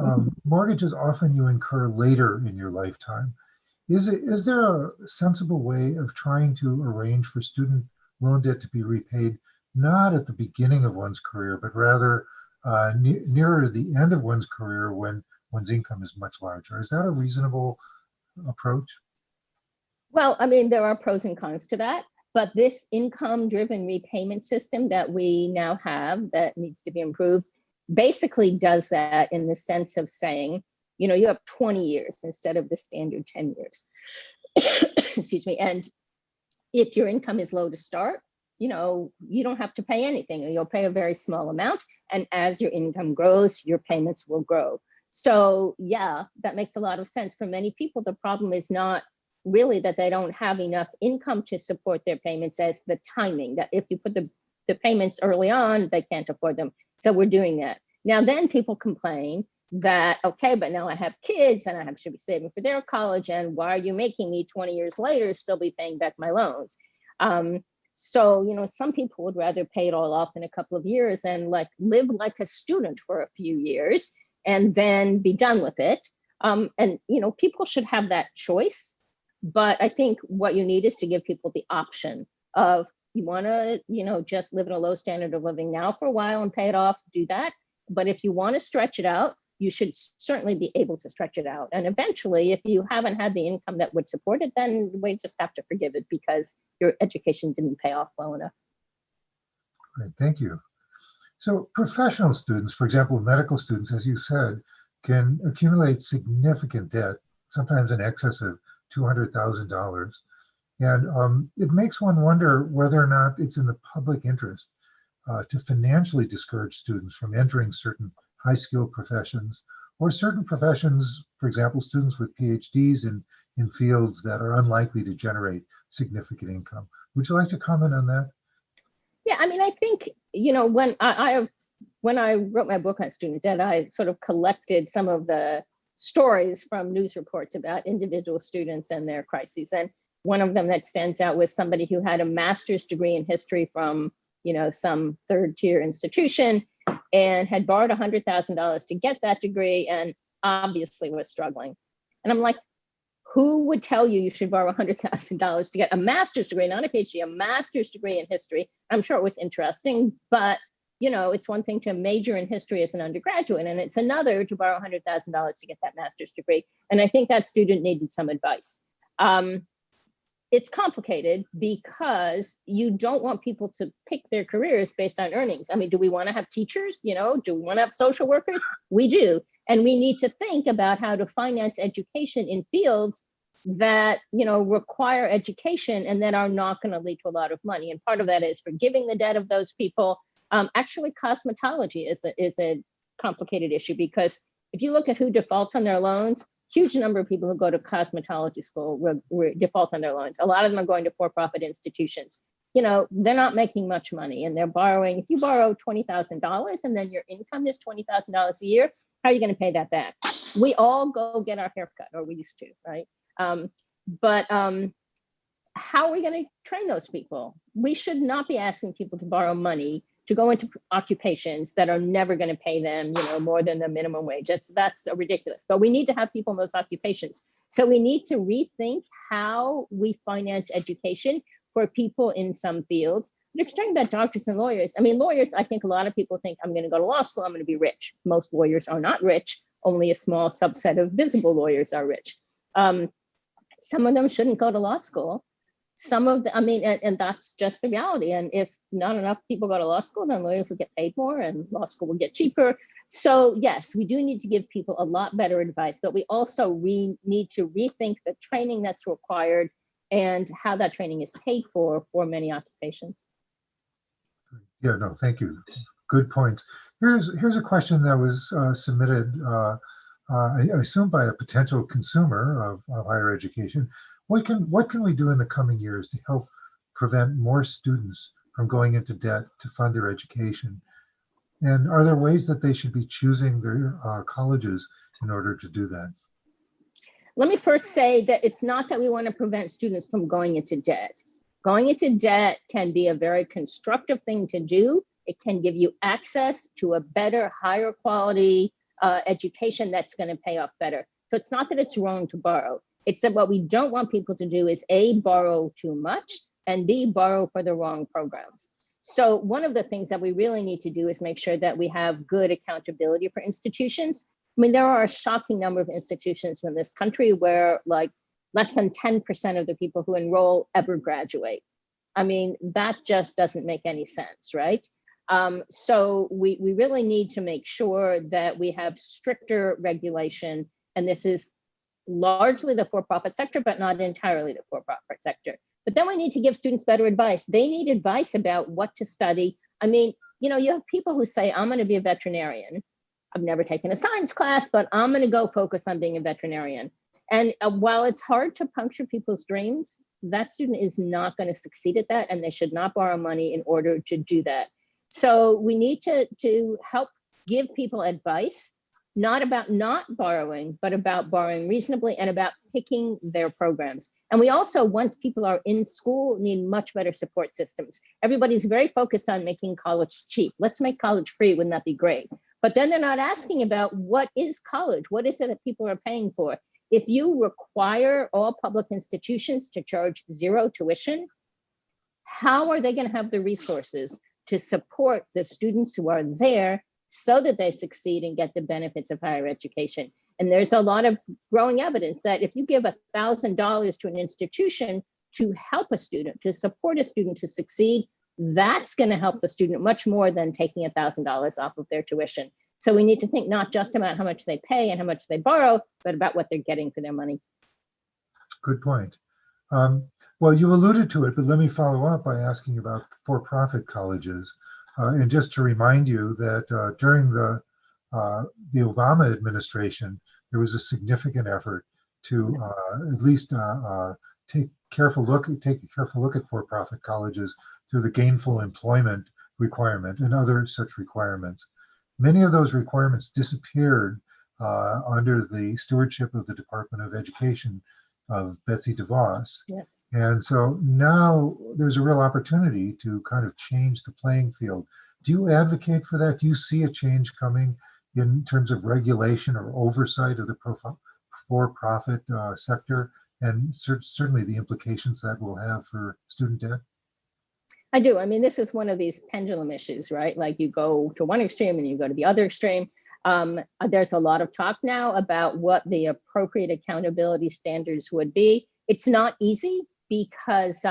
S1: mortgages often you incur later in your lifetime. Is there a sensible way of trying to arrange for student loan debt to be repaid, not at the beginning of one's career, but rather nearer the end of one's career when one's income is much larger? Is that a reasonable approach?
S2: Well, I mean, there are pros and cons to that, but this income-driven repayment system that we now have that needs to be improved basically does that in the sense of saying, you have 20 years instead of the standard 10 years. Excuse me. And if your income is low to start, you don't have to pay anything. You'll pay a very small amount. And as your income grows, your payments will grow. So yeah, that makes a lot of sense. For many people, the problem is not really that they don't have enough income to support their payments as the timing, that if you put the payments early on, they can't afford them. So we're doing that. Now then people complain that, okay, but now I have kids and I should be saving for their college, and why are you making me 20 years later still be paying back my loans? So, some people would rather pay it all off in a couple of years and live like a student for a few years and then be done with it. And people should have that choice. But I think what you need is to give people the option of, you want to, just live at a low standard of living now for a while and pay it off, do that. But if you want to stretch it out, you should certainly be able to stretch it out. And eventually, if you haven't had the income that would support it, then we just have to forgive it because your education didn't pay off well enough.
S1: Great, thank you. So professional students, for example, medical students, as you said, can accumulate significant debt, sometimes in excess of $200,000. And it makes one wonder whether or not it's in the public interest to financially discourage students from entering certain high-skilled professions, or certain professions, for example, students with PhDs in fields that are unlikely to generate significant income. Would you like to comment on that?
S2: Yeah, I mean, I think, when I wrote my book on student debt, I sort of collected some of the stories from news reports about individual students and their crises. And one of them that stands out was somebody who had a master's degree in history from, some third-tier institution and had borrowed $100,000 to get that degree and obviously was struggling. And I'm like, who would tell you should borrow $100,000 to get a master's degree, not a PhD, a master's degree in history? I'm sure it was interesting, but it's one thing to major in history as an undergraduate, and it's another to borrow $100,000 to get that master's degree. And I think that student needed some advice. it's complicated because you don't want people to pick their careers based on earnings. I mean, do we want to have teachers? You know, do we want to have social workers? We do. And we need to think about how to finance education in fields that, you know, require education and that are not going to lead to a lot of money. And part of that is forgiving the debt of those people. Actually, cosmetology is a complicated issue, because if you look at who defaults on their loans, huge number of people who go to cosmetology school will default on their loans. A lot of them are going to for-profit institutions. You know, they're not making much money and they're borrowing. If you borrow $20,000 and then your income is $20,000 a year, how are you going to pay that back? We all go get our hair cut, or we used to, right? But how are we going to train those people? We should not be asking people to borrow money to go into occupations that are never going to pay them, you know, more than the minimum wage. That's ridiculous. But we need to have people in those occupations. So we need to rethink how we finance education for people in some fields. But if you're talking about doctors and lawyers, I mean, lawyers, I think a lot of people think I'm going to go to law school, I'm going to be rich. Most lawyers are not rich. Only a small subset of visible lawyers are rich. Some of them shouldn't go to law school. Some of the, I mean, and that's just the reality. And if not enough people go to law school, then lawyers will get paid more and law school will get cheaper. So yes, we do need to give people a lot better advice, but we also need to rethink the training that's required and how that training is paid for many occupations.
S1: Yeah, no, thank you. Good points. Here's a question that was submitted, I assume by a potential consumer of higher education. What can we do in the coming years to help prevent more students from going into debt to fund their education? And are there ways that they should be choosing their colleges in order to do that?
S2: Let me first say that it's not that we want to prevent students from going into debt. Going into debt can be a very constructive thing to do. It can give you access to a better, higher quality education that's going to pay off better. So it's not that it's wrong to borrow. It's that what we don't want people to do is A, borrow too much, and B, borrow for the wrong programs. So one of the things that we really need to do is make sure that we have good accountability for institutions. I mean, there are a shocking number of institutions in this country where like less than 10% of the people who enroll ever graduate. I mean, that just doesn't make any sense, right? So we really need to make sure that we have stricter regulation, and this is largely the for-profit sector, but not entirely the for-profit sector. But then we need to give students better advice. They need advice about what to study. I mean, you know, you have people who say, I'm going to be a veterinarian. I've never taken a science class, but I'm going to go focus on being a veterinarian. And while it's hard to puncture people's dreams, that student is not going to succeed at that, and they should not borrow money in order to do that. So we need to help give people advice, not about not borrowing, but about borrowing reasonably and about picking their programs. And we also, once people are in school, need much better support systems. Everybody's very focused on making college cheap. Let's make college free, wouldn't that be great? But then they're not asking about what is college? What is it that people are paying for? If you require all public institutions to charge zero tuition, how are they going to have the resources to support the students who are there so that they succeed and get the benefits of higher education? And there's a lot of growing evidence that if you give $1,000 to an institution to help a student, to support a student to succeed, that's going to help the student much more than taking $1,000 off of their tuition. So we need to think not just about how much they pay and how much they borrow, but about what they're getting for their money.
S1: Good point. Well, you alluded to it, but let me follow up by asking about for-profit colleges. And just to remind you that during the Obama administration, there was a significant effort to at least take a careful look at for-profit colleges through the gainful employment requirement and other such requirements. Many of those requirements disappeared under the stewardship of the Department of Education of Betsy DeVos.
S2: Yes.
S1: And so now there's a real opportunity to kind of change the playing field. Do you advocate for that? Do you see a change coming in terms of regulation or oversight of the for-profit sector, and certainly the implications that will have for student debt?
S2: I do. I mean, this is one of these pendulum issues, right? Like you go to one extreme and you go to the other extreme. There's a lot of talk now about what the appropriate accountability standards would be. It's not easy. because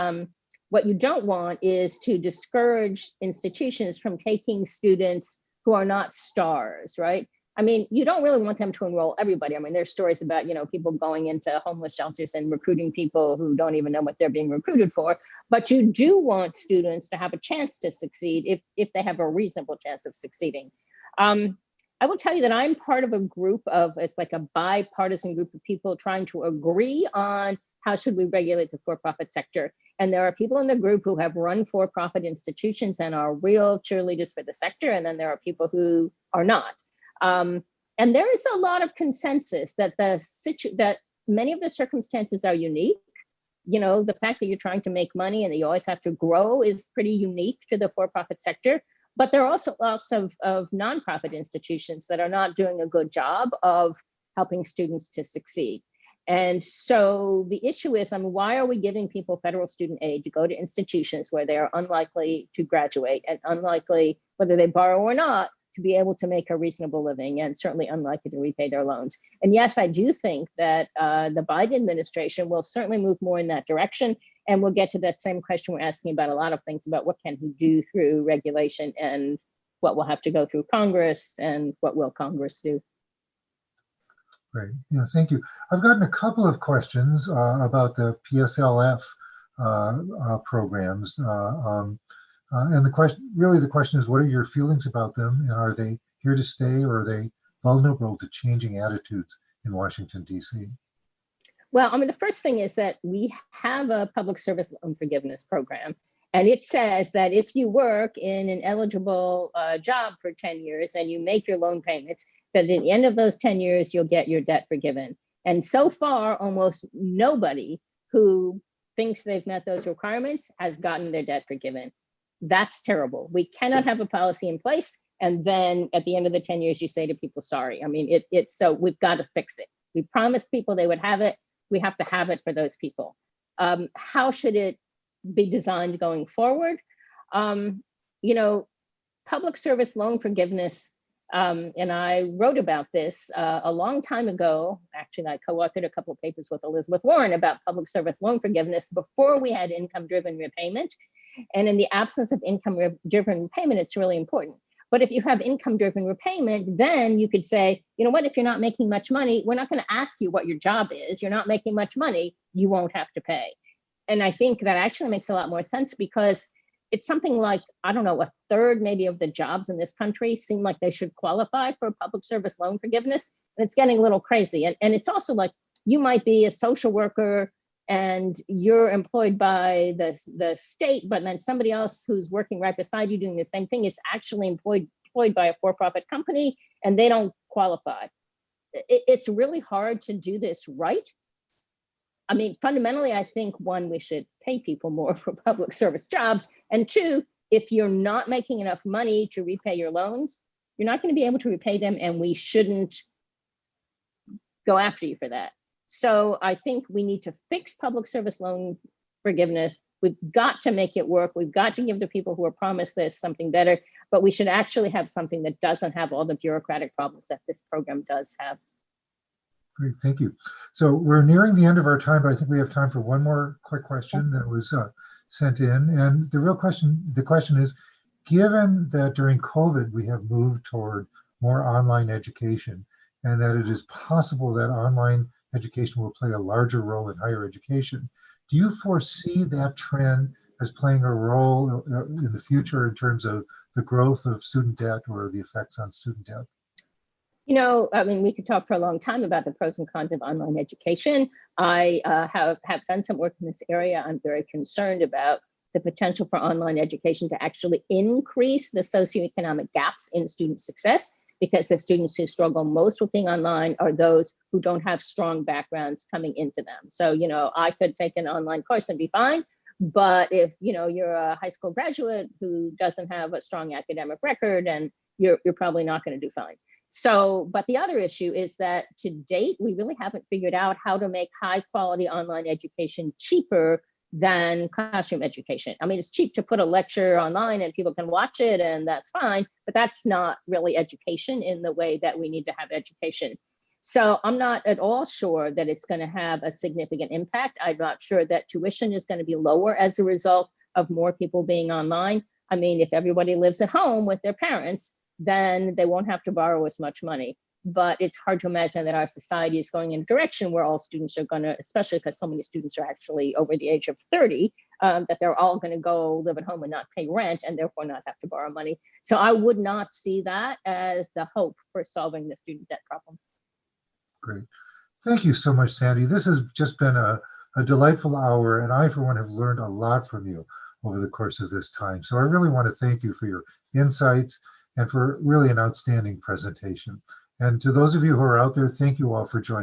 S2: what you don't want is to discourage institutions from taking students who are not stars, right? I mean, you don't really want them to enroll everybody. I mean, there's stories about, people going into homeless shelters and recruiting people who don't even know what they're being recruited for. But you do want students to have a chance to succeed if they have a reasonable chance of succeeding. I will tell you that I'm part of a group it's like a bipartisan group of people trying to agree on how should we regulate the for-profit sector. And there are people in the group who have run for-profit institutions and are real cheerleaders for the sector. And then there are people who are not. And there is a lot of consensus that that many of the circumstances are unique. The fact that you're trying to make money and that you always have to grow is pretty unique to the for-profit sector. But there are also lots of nonprofit institutions that are not doing a good job of helping students to succeed. And so the issue is, why are we giving people federal student aid to go to institutions where they are unlikely to graduate and unlikely, whether they borrow or not, to be able to make a reasonable living, and certainly unlikely to repay their loans? And yes, I do think that the Biden administration will certainly move more in that direction. And we'll get to that same question we're asking about a lot of things about what can he do through regulation and what will have to go through Congress and what will Congress do.
S1: Great. Yeah, thank you. I've gotten a couple of questions about the PSLF programs. And the question is, what are your feelings about them? And are they here to stay, or are they vulnerable to changing attitudes in Washington, D.C.?
S2: Well, the first thing is that we have a public service loan forgiveness program. And it says that if you work in an eligible job for 10 years and you make your loan payments, that at the end of those 10 years, you'll get your debt forgiven. And so far, almost nobody who thinks they've met those requirements has gotten their debt forgiven. That's terrible. We cannot have a policy in place, and then at the end of the 10 years, you say to people, sorry. So we've got to fix it. We promised people they would have it. We have to have it for those people. How should it be designed going forward? Public service loan forgiveness, and I wrote about this a long time ago. Actually, I co-authored a couple of papers with Elizabeth Warren about public service loan forgiveness before we had income-driven repayment. And in the absence of income-driven repayment, it's really important. But if you have income-driven repayment, then you could say, you know what, if you're not making much money, we're not going to ask you what your job is. You're not making much money, you won't have to pay. And I think that actually makes a lot more sense, because it's something like, I don't know, a third maybe of the jobs in this country seem like they should qualify for public service loan forgiveness. And it's getting a little crazy. And it's also like, you might be a social worker and you're employed by the state, but then somebody else who's working right beside you doing the same thing is actually employed by a for-profit company, and they don't qualify. It's really hard to do this right. Fundamentally, I think, one, we should pay people more for public service jobs. And two, if you're not making enough money to repay your loans, you're not going to be able to repay them, and we shouldn't go after you for that. So I think we need to fix public service loan forgiveness. We've got to make it work. We've got to give the people who are promised this something better, but we should actually have something that doesn't have all the bureaucratic problems that this program does have.
S1: Great, thank you. So we're nearing the end of our time, but I think we have time for one more quick question that was sent in. And the question is, given that during COVID, we have moved toward more online education, and that it is possible that online education will play a larger role in higher education, do you foresee that trend as playing a role in the future in terms of the growth of student debt or the effects on student debt?
S2: We could talk for a long time about the pros and cons of online education. I have done some work in this area. I'm very concerned about the potential for online education to actually increase the socioeconomic gaps in student success, because the students who struggle most with being online are those who don't have strong backgrounds coming into them. So, I could take an online course and be fine, but if, you're a high school graduate who doesn't have a strong academic record, and you're probably not going to do fine. So, but the other issue is that to date, we really haven't figured out how to make high quality online education cheaper than classroom education. It's cheap to put a lecture online and people can watch it, and that's fine, but that's not really education in the way that we need to have education. So I'm not at all sure that it's going to have a significant impact. I'm not sure that tuition is going to be lower as a result of more people being online. I mean, if everybody lives at home with their parents, then they won't have to borrow as much money. But it's hard to imagine that our society is going in a direction where all students are going to, especially because so many students are actually over the age of 30, that they're all going to go live at home and not pay rent and therefore not have to borrow money. So I would not see that as the hope for solving the student debt problems.
S1: Great. Thank you so much, Sandy. This has just been a delightful hour, and I, for one, have learned a lot from you over the course of this time. So I really want to thank you for your insights and for really an outstanding presentation. And to those of you who are out there, thank you all for joining.